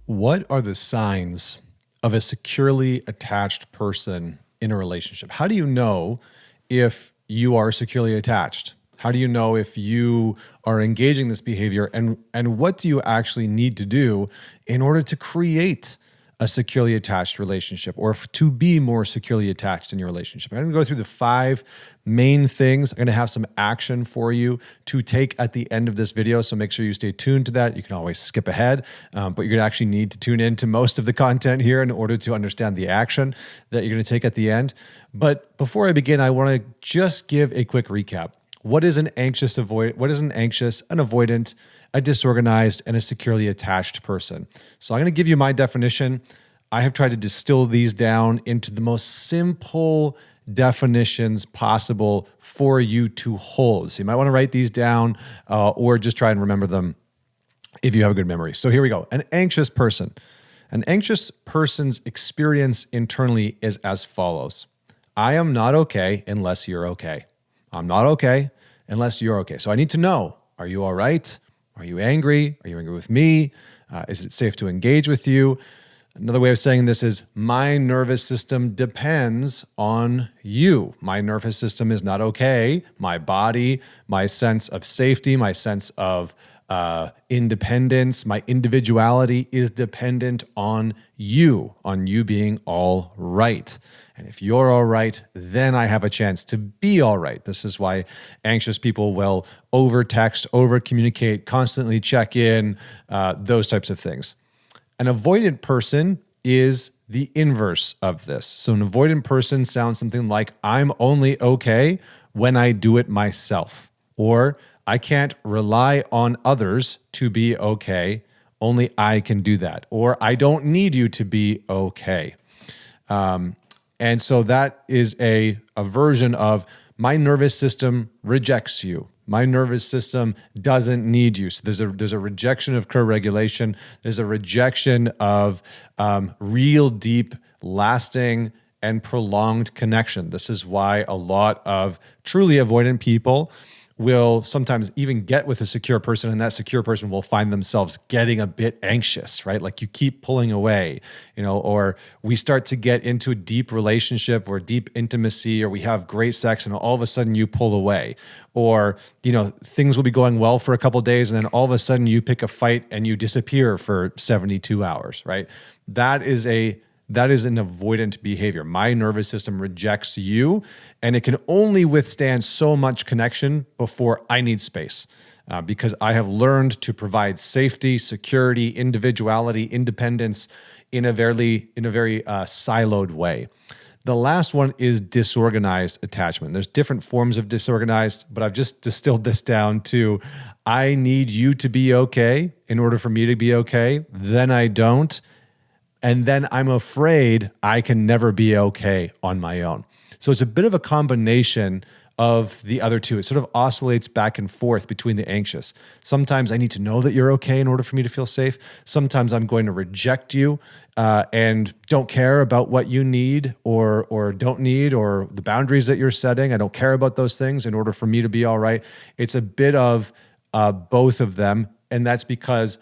What are the signs of a securely attached person in a relationship? How do you know if you are securely attached? How do you know if you are engaging this behavior, and what do you actually need to do in order to create a securely attached relationship, or to be more securely attached in your relationship? I'm going to go through the 5 main things. I'm going to have some action for you to take at the end of this video, so make sure you stay tuned to that. You can always skip ahead, but you're going to actually need to tune in to most of the content here in order to understand the action that you're going to take at the end. But before I begin, I want to just give a quick recap. What is an anxious, an avoidant, a disorganized, and a securely attached person? So I'm going to give you my definition. I have tried to distill these down into the most simple definitions possible for you to hold. So you might want to write these down or just try and remember them if you have a good memory. So here we go. An anxious person. An anxious person's experience internally is as follows. I am not okay unless you're okay. I'm not okay unless you're okay. So I need to know, are you all right? Are you angry? Are you angry with me? Is it safe to engage with you? Another way of saying this is my nervous system depends on you. My nervous system is not okay. My body, my sense of safety, my sense of independence, my individuality is dependent on you being all right. And if you're all right, then I have a chance to be all right. This is why anxious people will over-text, over-communicate, constantly check in, those types of things. An avoidant person is the inverse of this. So an avoidant person sounds something like, I'm only okay when I do it myself. Or I can't rely on others to be okay. Only I can do that. Or I don't need you to be okay. And so that is a version of my nervous system rejects you. My nervous system doesn't need you. So there's a rejection of co-regulation. There's a rejection of real, deep, lasting, and prolonged connection. This is why a lot of truly avoidant people will sometimes even get with a secure person, and that secure person will find themselves getting a bit anxious, right? Like you keep pulling away, or we start to get into a deep relationship or deep intimacy, or we have great sex and all of a sudden you pull away, or, things will be going well for a couple of days and then all of a sudden you pick a fight and you disappear for 72 hours, right? That is an avoidant behavior. My nervous system rejects you, and it can only withstand so much connection before I need space, because I have learned to provide safety, security, individuality, independence in a very siloed way. The last one is disorganized attachment. There's different forms of disorganized, but I've just distilled this down to I need you to be okay in order for me to be okay. Then I don't. And then I'm afraid I can never be okay on my own. So it's a bit of a combination of the other two. It sort of oscillates back and forth between the anxious. Sometimes I need to know that you're okay in order for me to feel safe. Sometimes I'm going to reject you and don't care about what you need or don't need, or the boundaries that you're setting. I don't care about those things in order for me to be all right. It's a bit of both of them. And that's because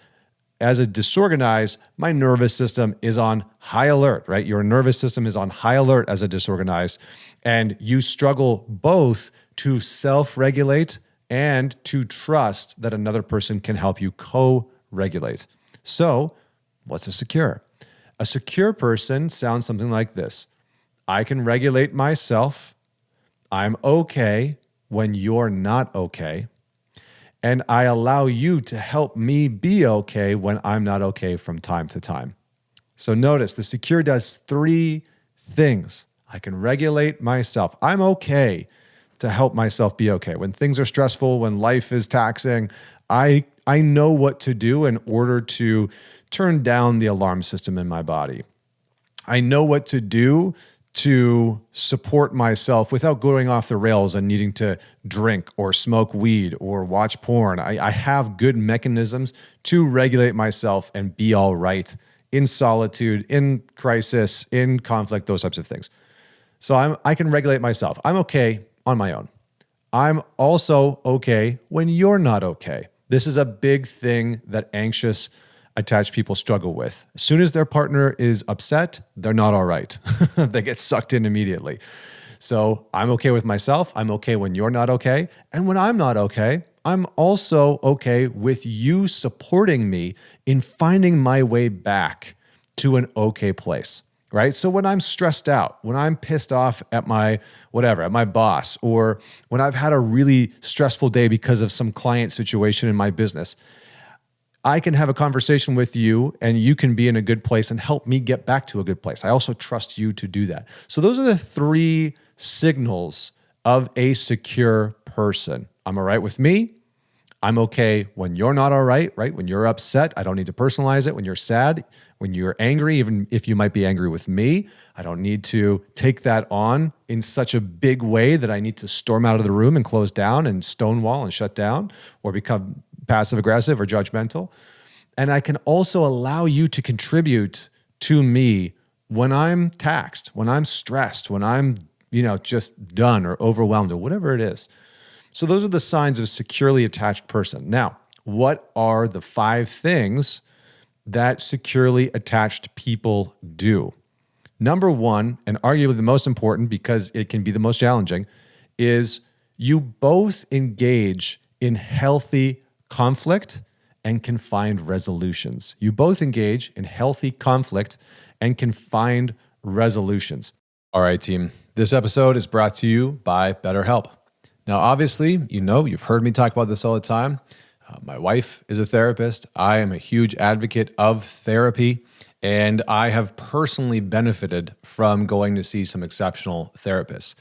as a disorganized, my nervous system is on high alert, right? Your nervous system is on high alert as a disorganized, and you struggle both to self-regulate and to trust that another person can help you co-regulate. So, what's a secure? A secure person sounds something like this. I can regulate myself. I'm okay when you're not okay. And I allow you to help me be okay when I'm not okay from time to time. So notice the secure does 3 things. I can regulate myself. I'm okay to help myself be okay. When things are stressful, when life is taxing, I know what to do in order to turn down the alarm system in my body. I know what to do to support myself without going off the rails and needing to drink or smoke weed or watch porn. I have good mechanisms to regulate myself and be all right in solitude, in crisis, in conflict, those types of things. So I can regulate myself. I'm okay on my own. I'm also okay when you're not okay. This is a big thing that anxious attached people struggle with. As soon as their partner is upset, they're not all right. They get sucked in immediately. So I'm okay with myself. I'm okay when you're not okay. And when I'm not okay, I'm also okay with you supporting me in finding my way back to an okay place, right? So when I'm stressed out, when I'm pissed off at my whatever, at my boss, or when I've had a really stressful day because of some client situation in my business, I can have a conversation with you and you can be in a good place and help me get back to a good place. I also trust you to do that. So those are the three signals of a secure person. I'm all right with me. I'm okay when you're not all right, right? When you're upset, I don't need to personalize it. When you're sad, when you're angry, even if you might be angry with me, I don't need to take that on in such a big way that I need to storm out of the room and close down and stonewall and shut down or become passive aggressive or judgmental. And I can also allow you to contribute to me when I'm taxed, when I'm stressed, when I'm, just done or overwhelmed or whatever it is. So those are the signs of a securely attached person. Now, what are the 5 things that securely attached people do? Number 1, and arguably the most important because it can be the most challenging, is you both engage in healthy conflict and can find resolutions. You both engage in healthy conflict and can find resolutions. All right, team. This episode is brought to you by BetterHelp. Now, obviously, you've heard me talk about this all the time. My wife is a therapist. I am a huge advocate of therapy, and I have personally benefited from going to see some exceptional therapists.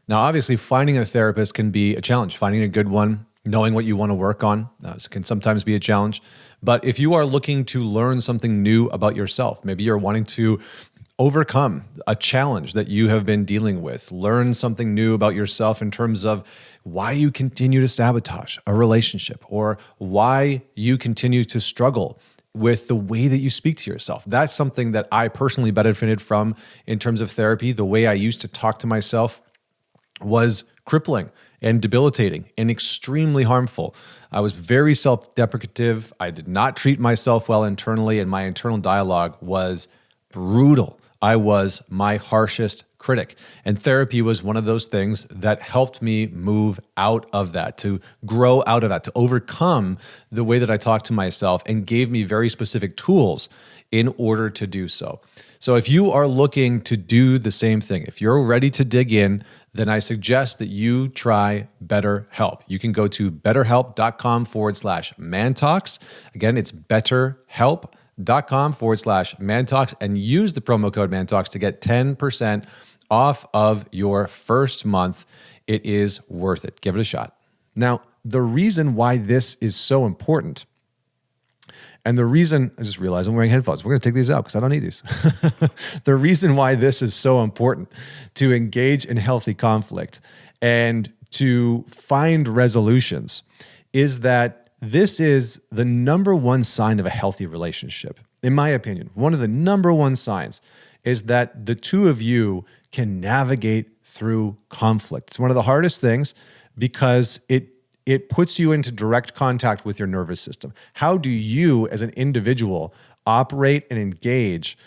Now, obviously, finding a therapist can be a challenge. Finding a good one, knowing what you want to work on, can sometimes be a challenge. But if you are looking to learn something new about yourself, maybe you're wanting to overcome a challenge that you have been dealing with, learn something new about yourself in terms of why you continue to sabotage a relationship or why you continue to struggle with the way that you speak to yourself. That's something that I personally benefited from in terms of therapy. The way I used to talk to myself was crippling and debilitating and extremely harmful. I was very self-deprecative. I did not treat myself well internally, and my internal dialogue was brutal. I was my harshest critic. And therapy was one of those things that helped me move out of that, to grow out of that, to overcome the way that I talked to myself, and gave me very specific tools in order to do so. So if you are looking to do the same thing, if you're ready to dig in, then I suggest that you try BetterHelp. You can go to betterhelp.com/mantalks. Again, it's betterhelp.com/mantalks and use the promo code mantalks to get 10% off of your first month. It is worth it. Give it a shot. Now, the reason why this is so important, and the reason, I just realized I'm wearing headphones. We're going to take these out because I don't need these. The reason why this is so important to engage in healthy conflict and to find resolutions is that this is the number one sign of a healthy relationship. In my opinion, one of the number one signs is that the two of you can navigate through conflict. It's one of the hardest things because it puts you into direct contact with your nervous system. How do you as an individual operate and engage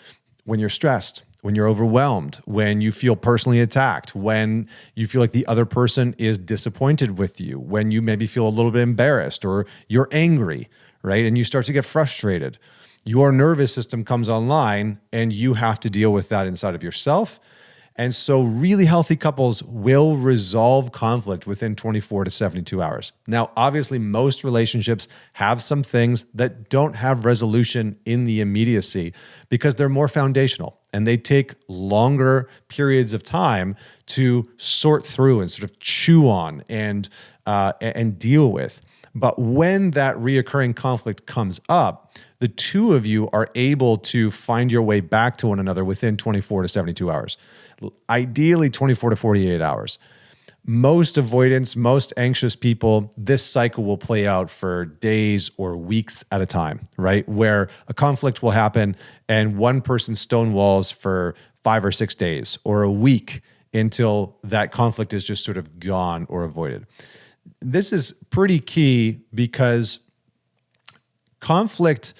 when you're stressed, when you're overwhelmed, when you feel personally attacked, when you feel like the other person is disappointed with you, when you maybe feel a little bit embarrassed or you're angry, right? And you start to get frustrated. Your nervous system comes online and you have to deal with that inside of yourself. And so really healthy couples will resolve conflict within 24 to 72 hours. Now, obviously, most relationships have some things that don't have resolution in the immediacy because they're more foundational and they take longer periods of time to sort through and sort of chew on and deal with. But when that reoccurring conflict comes up, the two of you are able to find your way back to one another within 24 to 72 hours. Ideally 24 to 48 hours. Most avoidants, most anxious people, this cycle will play out for days or weeks at a time, right? Where a conflict will happen and one person stonewalls for 5 or 6 days or a week until that conflict is just sort of gone or avoided. This is pretty key because conflict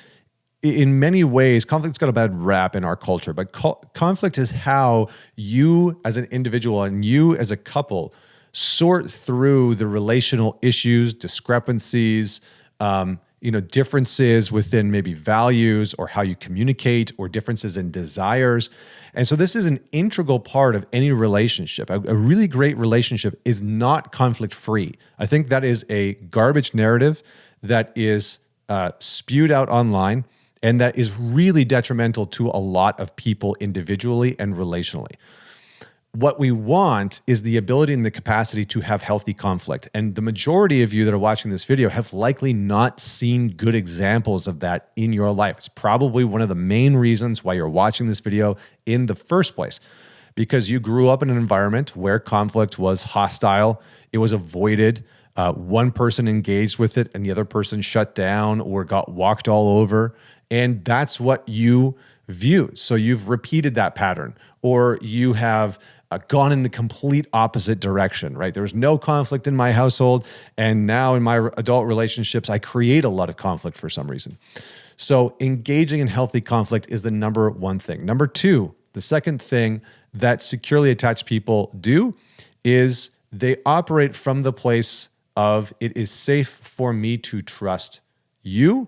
in many ways, conflict's got a bad rap in our culture, but conflict is how you as an individual and you as a couple sort through the relational issues, discrepancies, differences within maybe values or how you communicate or differences in desires. And so this is an integral part of any relationship. A really great relationship is not conflict-free. I think that is a garbage narrative that is spewed out online and that is really detrimental to a lot of people individually and relationally. What we want is the ability and the capacity to have healthy conflict. And the majority of you that are watching this video have likely not seen good examples of that in your life. It's probably one of the main reasons why you're watching this video in the first place, because you grew up in an environment where conflict was hostile, it was avoided, one person engaged with it and the other person shut down or got walked all over. And that's what you viewed. So you've repeated that pattern, or you have gone in the complete opposite direction, right? There was no conflict in my household, and now in my adult relationships, I create a lot of conflict for some reason. So engaging in healthy conflict is the number one thing. Number two, the second thing that securely attached people do is they operate from the place of, it is safe for me to trust you,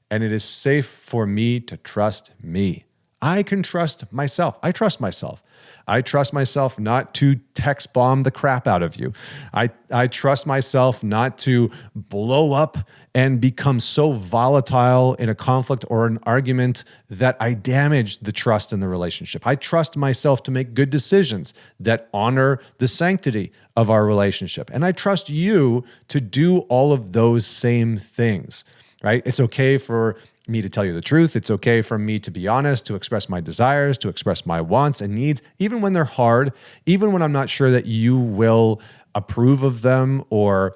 and it is safe for me to trust me. I can trust myself. I trust myself. I trust myself not to text bomb the crap out of you. I trust myself not to blow up and become so volatile in a conflict or an argument that I damage the trust in the relationship. I trust myself to make good decisions that honor the sanctity of our relationship. And I trust you to do all of those same things, right? It's okay for me to tell you the truth. It's okay for me to be honest, to express my desires, to express my wants and needs, even when they're hard, even when I'm not sure that you will approve of them or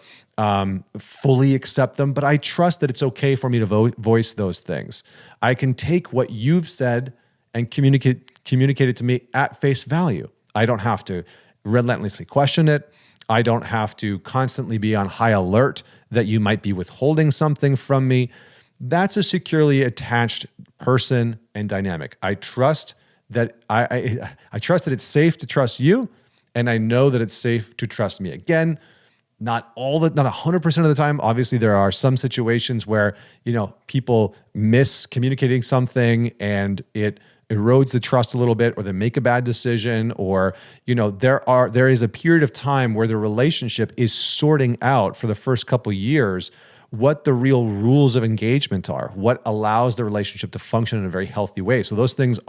fully accept them. But I trust that it's okay for me to voice those things. I can take what you've said and communicate it to me at face value. I don't have to relentlessly question it. I don't have to constantly be on high alert that you might be withholding something from me. That's a securely attached person and dynamic. I trust that I trust that it's safe to trust you, and I know that it's safe to trust me. Again, not 100% of the time. Obviously, there are some situations where people miscommunicating something and it erodes the trust a little bit, or they make a bad decision, or there is a period of time where the relationship is sorting out for the first couple years what the real rules of engagement are, what allows the relationship to function in a very healthy way. So those things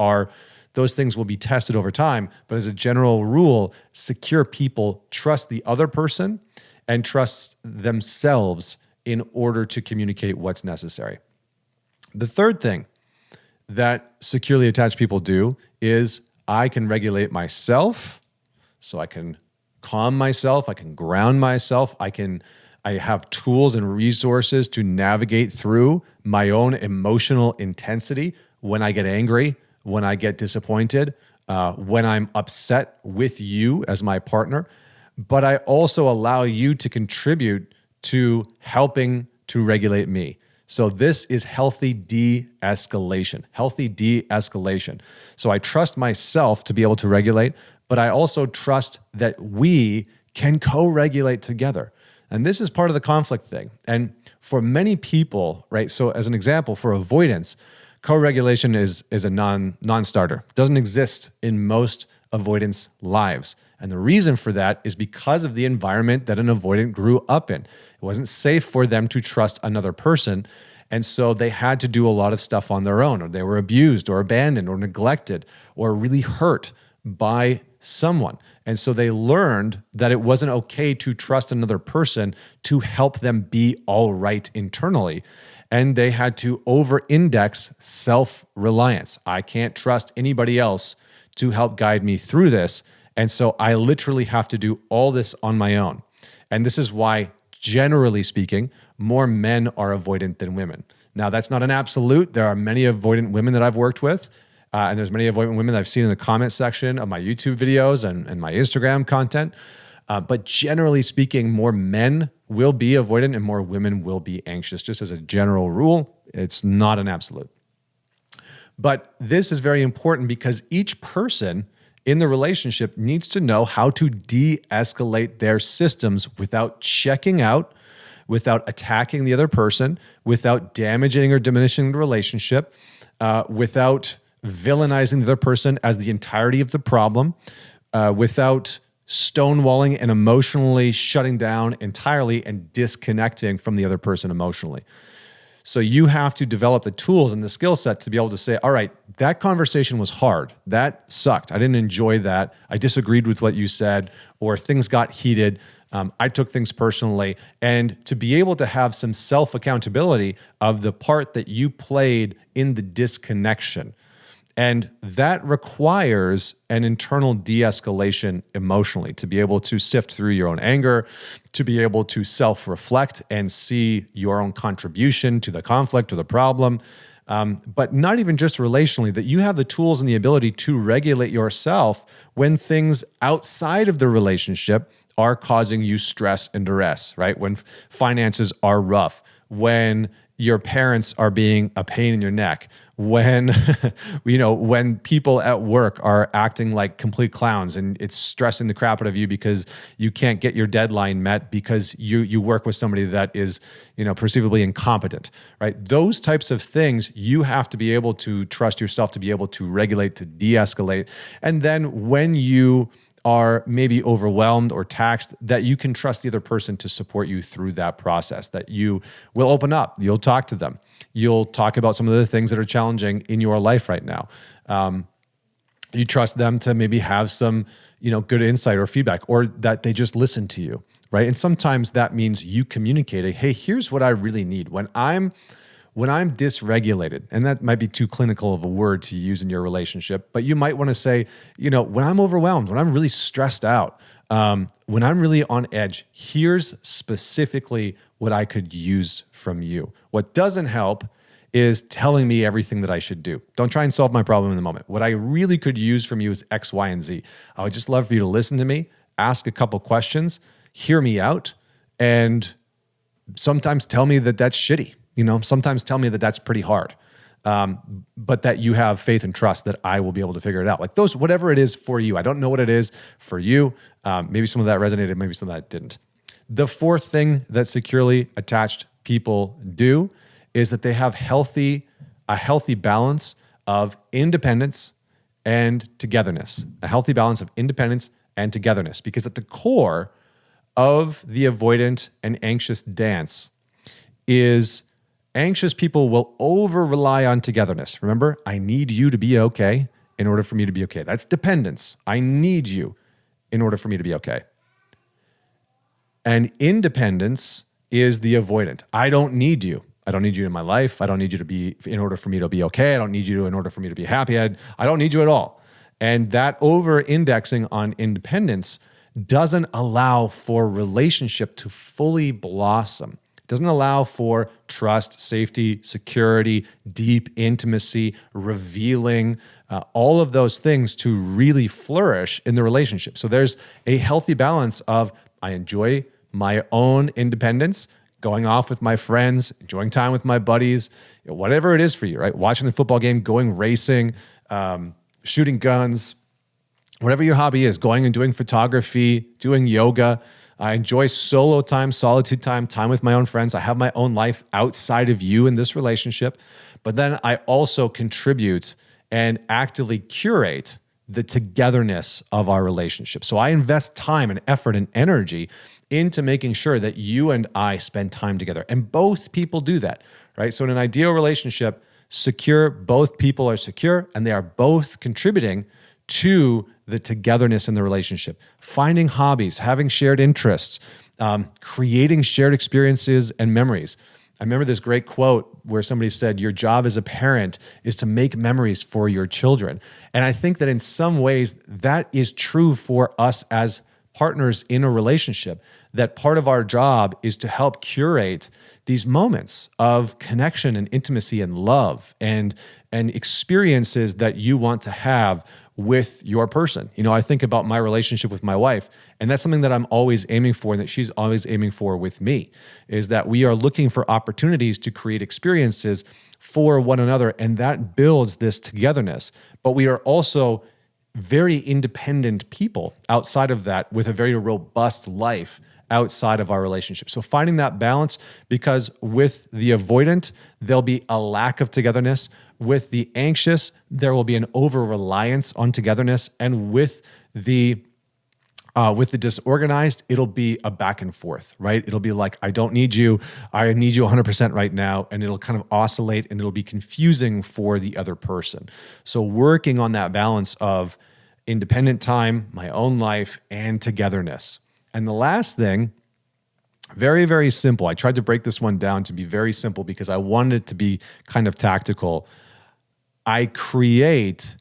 will be tested over time. But as a general rule, secure people trust the other person and trust themselves in order to communicate what's necessary. The third thing that securely attached people do is I can regulate myself, so I can calm myself, I can ground myself, I have tools and resources to navigate through my own emotional intensity when I get angry, when I get disappointed, when I'm upset with you as my partner. But I also allow you to contribute to helping to regulate me. So this is healthy de-escalation, So I trust myself to be able to regulate, but I also trust that we can co-regulate together. And this is part of the conflict thing. And for many people, right? So as an example, for avoidance, co-regulation is a non-starter. It doesn't exist in most avoidance lives. And the reason for that is because of the environment that an avoidant grew up in. It wasn't safe for them to trust another person. And so they had to do a lot of stuff on their own, or they were abused or abandoned or neglected or really hurt by someone. And so they learned that it wasn't okay to trust another person to help them be all right internally. And they had to over-index self-reliance. I can't trust anybody else to help guide me through this. And so I literally have to do all this on my own. And this is why, generally speaking, more men are avoidant than women. Now, that's not an absolute. There are many avoidant women that I've worked with. And there's many avoidant women that I've seen in the comment section of my YouTube videos and my Instagram content. But generally speaking, more men will be avoidant and more women will be anxious. Just as a general rule, it's not an absolute. But this is very important because each person in the relationship needs to know how to de-escalate their systems without checking out, without attacking the other person, without damaging or diminishing the relationship, without villainizing the other person as the entirety of the problem, without stonewalling and emotionally shutting down entirely and disconnecting from the other person emotionally. So you have to develop the tools and the skill set to be able to say, all right, that conversation was hard. That sucked. I didn't enjoy that. I disagreed with what you said, or things got heated. I took things personally. And to be able to have some self-accountability of the part that you played in the disconnection. And that requires an internal de-escalation emotionally to be able to sift through your own anger, to be able to self-reflect and see your own contribution to the conflict or the problem. But not even just relationally, that you have the tools and the ability to regulate yourself when things outside of the relationship are causing you stress and duress, right? When finances are rough, when your parents are being a pain in your neck, when when people at work are acting like complete clowns and it's stressing the crap out of you because you can't get your deadline met because you work with somebody that is perceivably incompetent, right? Those types of things you have to be able to trust yourself to be able to regulate, to de-escalate. And then when you are maybe overwhelmed or taxed, that you can trust the other person to support you through that process, that you will open up, you'll talk to them, you'll talk about some of the things that are challenging in your life right now. You trust them to maybe have some, good insight or feedback, or that they just listen to you, right? And sometimes that means you communicating, hey, here's what I really need. When I'm dysregulated, and that might be too clinical of a word to use in your relationship, but you might want to say, when I'm overwhelmed, when I'm really stressed out, when I'm really on edge, here's specifically what I could use from you. What doesn't help is telling me everything that I should do. Don't try and solve my problem in the moment. What I really could use from you is X, Y, and Z. I would just love for you to listen to me, ask a couple questions, hear me out, and sometimes tell me that that's shitty. Sometimes tell me that that's pretty hard, but that you have faith and trust that I will be able to figure it out. Like those, whatever it is for you. I don't know what it is for you. Maybe some of that resonated, maybe some of that didn't. The fourth thing that securely attached people do is that they have a healthy balance of independence and togetherness. A healthy balance of independence and togetherness. Because at the core of the avoidant and anxious dance is anxious people will over-rely on togetherness. Remember, I need you to be okay in order for me to be okay. That's dependence. I need you in order for me to be okay. And independence is the avoidant. I don't need you. I don't need you in my life. I don't need you to be in order for me to be okay. I don't need you in order for me to be happy. I don't need you at all. And that over-indexing on independence doesn't allow for relationship to fully blossom. Doesn't allow for trust, safety, security, deep intimacy, revealing, all of those things to really flourish in the relationship. So there's a healthy balance of I enjoy my own independence, going off with my friends, enjoying time with my buddies, whatever it is for you, right? Watching the football game, going racing, shooting guns, whatever your hobby is, going and doing photography, doing yoga. I enjoy solo time, solitude time with my own friends. I have my own life outside of you in this relationship. But then I also contribute and actively curate the togetherness of our relationship. So I invest time and effort and energy into making sure that you and I spend time together. And both people do that, right? So in an ideal relationship, both people are secure and they are both contributing to the togetherness in the relationship. Finding hobbies, having shared interests, creating shared experiences and memories. I remember this great quote where somebody said, your job as a parent is to make memories for your children. And I think that in some ways that is true for us as partners in a relationship, that part of our job is to help curate these moments of connection and intimacy and love and experiences that you want to have with your person. I think about my relationship with my wife, and that's something that I'm always aiming for and that she's always aiming for with me, is that we are looking for opportunities to create experiences for one another, and that builds this togetherness. But we are also very independent people outside of that with a very robust life outside of our relationship. So finding that balance, because with the avoidant, there'll be a lack of togetherness. With the anxious, there will be an over-reliance on togetherness. And with the disorganized, it'll be a back and forth, right? It'll be like, I don't need you. I need you 100% right now. And it'll kind of oscillate and it'll be confusing for the other person. So working on that balance of independent time, my own life, and togetherness. And the last thing, very, very simple. I tried to break this one down to be very simple because I wanted it to be kind of tactical. I create,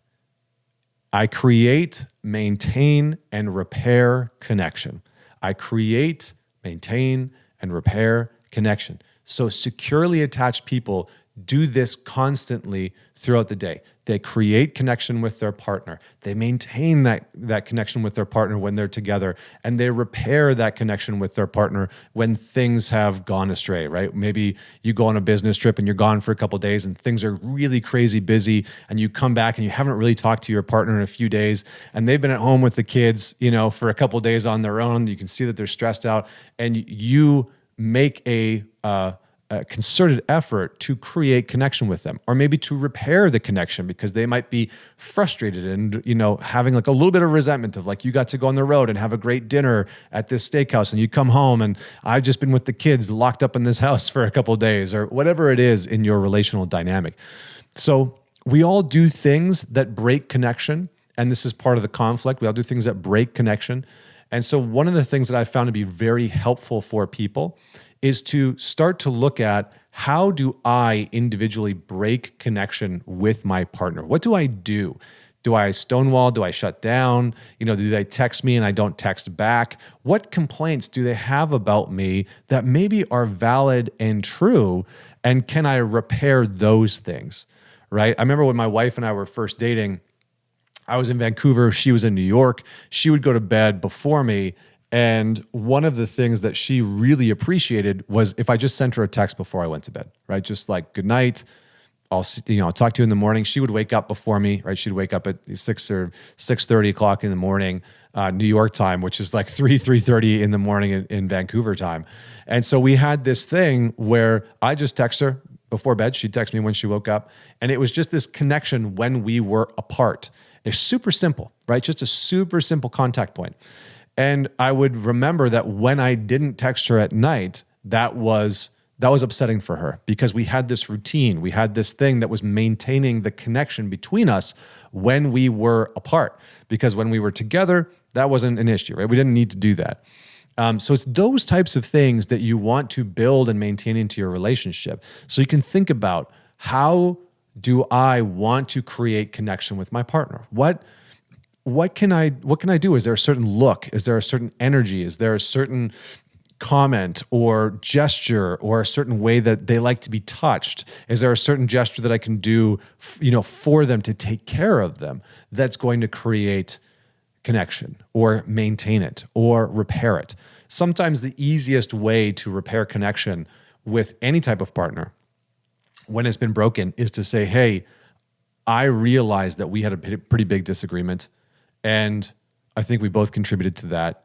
maintain, and repair connection. I create, maintain, and repair connection. So securely attached people do this constantly throughout the day. They create connection with their partner. They maintain that connection with their partner when they're together, and they repair that connection with their partner when things have gone astray, right? Maybe you go on a business trip and you're gone for a couple of days and things are really crazy busy, and you come back and you haven't really talked to your partner in a few days, and they've been at home with the kids, for a couple of days on their own. You can see that they're stressed out, and you make a concerted effort to create connection with them, or maybe to repair the connection because they might be frustrated and, having like a little bit of resentment of like, you got to go on the road and have a great dinner at this steakhouse and you come home and I've just been with the kids locked up in this house for a couple of days, or whatever it is in your relational dynamic. So we all do things that break connection. And this is part of the conflict. We all do things that break connection. And so one of the things that I've found to be very helpful for people is to start to look at, how do I individually break connection with my partner? What do I do? Do I stonewall? Do I shut down? Do they text me and I don't text back? What complaints do they have about me that maybe are valid and true? And can I repair those things, right? I remember when my wife and I were first dating, I was in Vancouver, she was in New York. She would go to bed before me. And one of the things that she really appreciated was if I just sent her a text before I went to bed, right? Just like, good night. I'll talk to you in the morning. She would wake up before me, right? She'd wake up at 6 or 6:30 o'clock in the morning, New York time, which is like 3:30 in the morning in Vancouver time. And so we had this thing where I just text her before bed. She'd text me when she woke up. And it was just this connection when we were apart. It's super simple, right? Just a super simple contact point. And I would remember that when I didn't text her at night, that was upsetting for her, because we had this routine. We had this thing that was maintaining the connection between us when we were apart, because when we were together, that wasn't an issue, right? We didn't need to do that. So it's those types of things that you want to build and maintain into your relationship. So you can think about, how do I want to create connection with my partner? What can I do? Is there a certain look? Is there a certain energy? Is there a certain comment or gesture or a certain way that they like to be touched? Is there a certain gesture that I can do, for them to take care of them, that's going to create connection or maintain it or repair it? Sometimes the easiest way to repair connection with any type of partner when it's been broken is to say, hey, I realize that we had a pretty big disagreement, and I think we both contributed to that.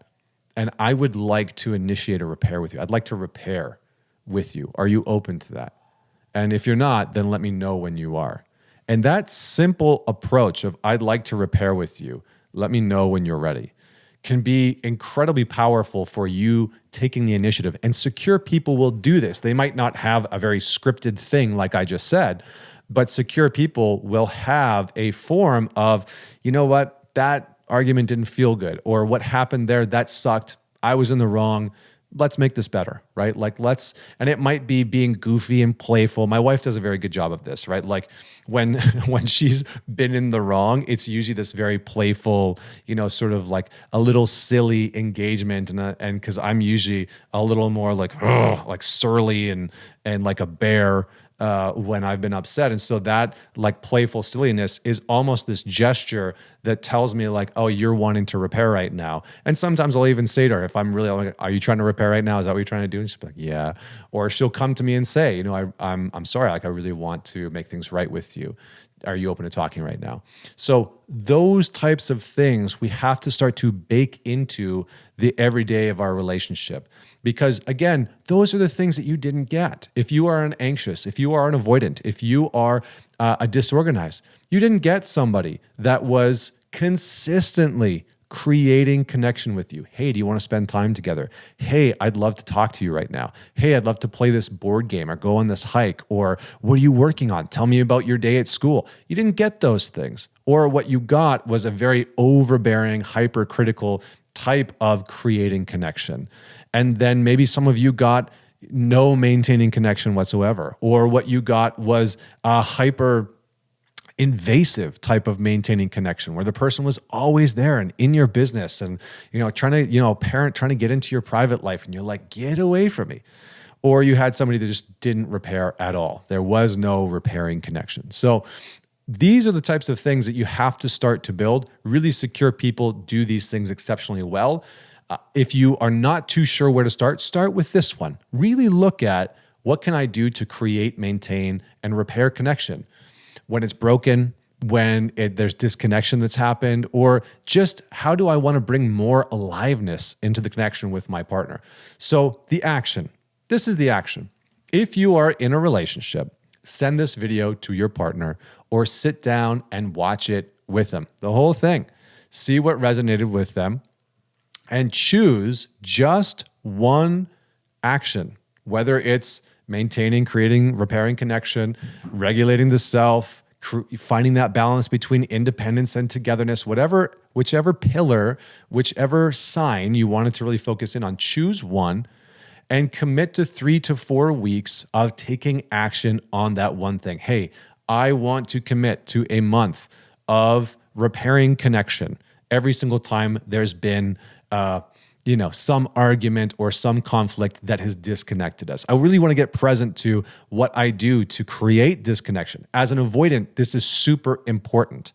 And I would like to initiate a repair with you. I'd like to repair with you. Are you open to that? And if you're not, then let me know when you are. And that simple approach of, I'd like to repair with you, let me know when you're ready, can be incredibly powerful for you taking the initiative. And secure people will do this. They might not have a very scripted thing like I just said, but secure people will have a form of, you know what, that argument didn't feel good, or what happened there, that sucked. I was in the wrong. Let's make this better, right? And it might be being goofy and playful. My wife does a very good job of this, right? Like when she's been in the wrong, it's usually this very playful, sort of like a little silly engagement. And because I'm usually a little more like surly and like a bear, when I've been upset. And so that like playful silliness is almost this gesture that tells me like, oh, you're wanting to repair right now. And sometimes I'll even say to her, if I'm really like, are you trying to repair right now? Is that what you're trying to do? And she'll be like, yeah. Or she'll come to me and say, you know, I'm sorry. Like I really want to make things right with you. Are you open to talking right now? So those types of things we have to start to bake into the everyday of our relationship. Because again, those are the things that you didn't get. If you are an anxious, if you are an avoidant, if you are a disorganized, you didn't get somebody that was consistently creating connection with you. Hey, do you want to spend time together? Hey, I'd love to talk to you right now. Hey, I'd love to play this board game or go on this hike. Or what are you working on? Tell me about your day at school. You didn't get those things. Or what you got was a very overbearing, hypercritical type of creating connection. And then maybe some of you got no maintaining connection whatsoever. Or what you got was a hyper invasive type of maintaining connection where the person was always there and in your business and, trying to, a parent trying to get into your private life and you're like, get away from me. Or you had somebody that just didn't repair at all. There was no repairing connection. So these are the types of things that you have to start to build. Really secure people do these things exceptionally well. If you are not too sure where to start with this one. Really look at what can I do to create, maintain, and repair connection when it's broken, when there's disconnection that's happened, or just how do I want to bring more aliveness into the connection with my partner? So the action, this is the action. If you are in a relationship, send this video to your partner or sit down and watch it with them, the whole thing. See what resonated with them and choose just one action, whether it's maintaining, creating, repairing connection, regulating the self, finding that balance between independence and togetherness, whichever pillar, whichever sign you wanted to really focus in on, choose one and commit to 3 to 4 weeks of taking action on that one thing. Hey, I want to commit to a month of repairing connection every single time there's been some argument or some conflict that has disconnected us. I really want to get present to what I do to create disconnection. As an avoidant, this is super important.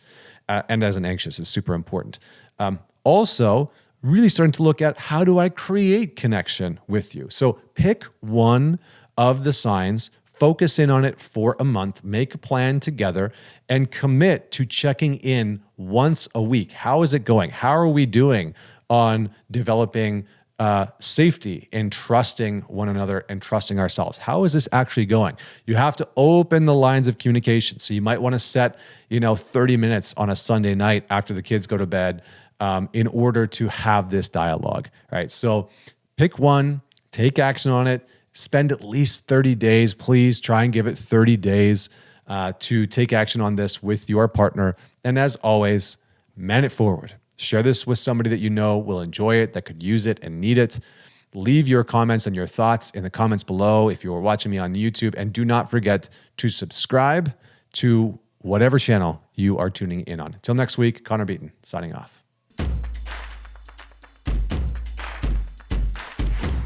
And as an anxious, it's super important. Also, really starting to look at how do I create connection with you? So pick one of the signs, focus in on it for a month, make a plan together, and commit to checking in once a week. How is it going? How are we doing on developing safety and trusting one another and trusting ourselves? How is this actually going? You have to open the lines of communication. So you might want to set, 30 minutes on a Sunday night after the kids go to bed in order to have this dialogue, right? So pick one, take action on it, spend at least 30 days. Please try and give it 30 days to take action on this with your partner. And as always, man it forward. Share this with somebody that you know will enjoy it, that could use it and need it. Leave your comments and your thoughts in the comments below if you are watching me on YouTube. And do not forget to subscribe to whatever channel you are tuning in on. Until next week, Connor Beaton, signing off.